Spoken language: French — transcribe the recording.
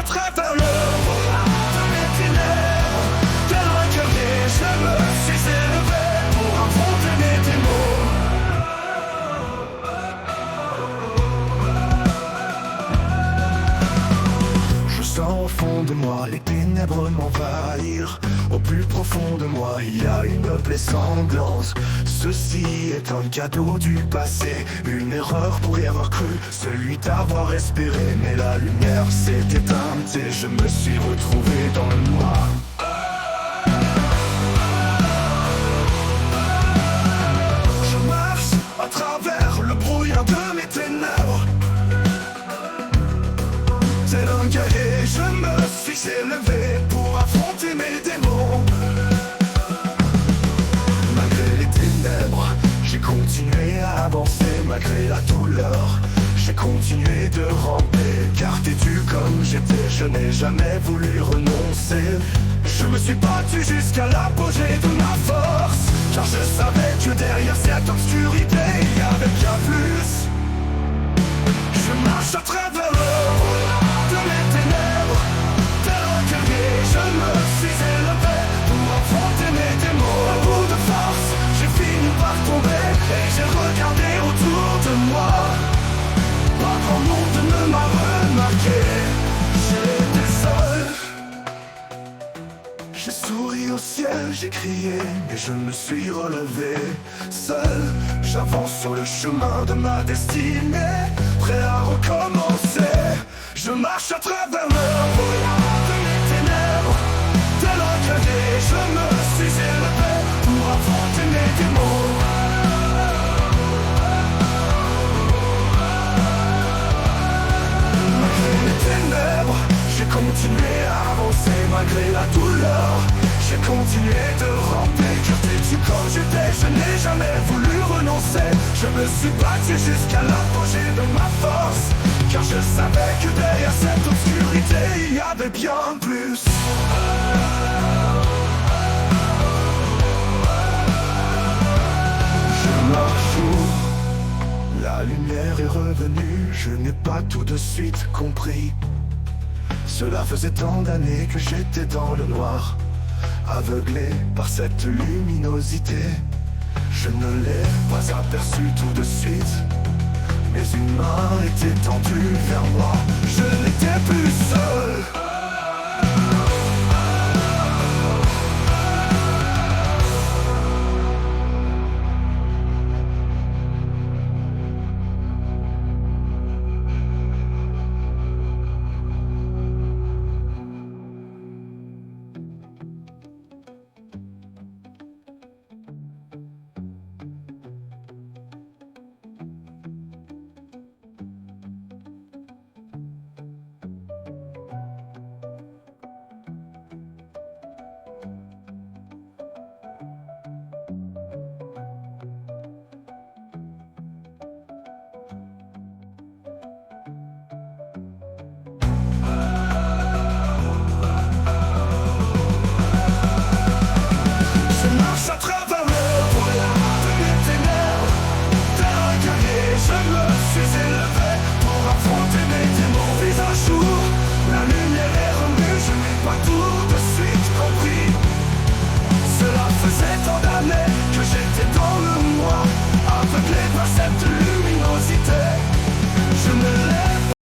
à travers le brouillard de mes ténèbres. Tel un guerrier, je me suis élevé pour affronter mes démons. Je sens au fond de moi les ténèbres m'envahir. Au plus profond de moi, il y a une plaie sanglante. Ceci est un cadeau du passé, une erreur pour y avoir cru, celui d'avoir espéré. Mais la lumière s'est éteinte et je me suis retrouvé dans le noir. Je marche à travers le brouillard de mes ténèbres. Tel un guerrier, je me suis élevé pour affronter mes démons. Malgré les ténèbres, j'ai continué à avancer. Malgré la douleur, j'ai continué de ramper. Car têtu comme j'étais, je n'ai jamais voulu renoncer. Je me suis battu jusqu'à l'apogée de ma force. Car je savais que derrière cette obscurité, il y avait bien plus. Je marche à travers le brouillard de mes ténèbres. Tel un guerrier, je me suis élevé pour affronter mes démons. À bout de force, j'ai fini par tomber et j'ai regardé autour de moi. Pas grand monde ne m'a remarqué, j'étais seul. J'ai souri au ciel, j'ai crié, et je me suis relevé. Seul, j'avance sur le chemin de ma destinée, prêt à recommencer. Je marche à travers le brouillard de mes ténèbres. Tel un guerrier, je me suis élevé pour affronter mes démons. Malgré les ténèbres, j'ai continué à avancer. Malgré la douleur, j'ai continué de ramper. Car têtu comme j'étais, je n'ai jamais voulu renoncer. Je me suis battu jusqu'à l'apogée de ma force. Car je savais que derrière cette obscurité, il y avait bien plus. Je marche où la lumière est revenue. Je n'ai pas tout de suite compris. Cela faisait tant d'années que j'étais dans le noir, aveuglé par cette luminosité. Je ne l'ai pas aperçu tout de suite, mais une main était tendue vers moi. Je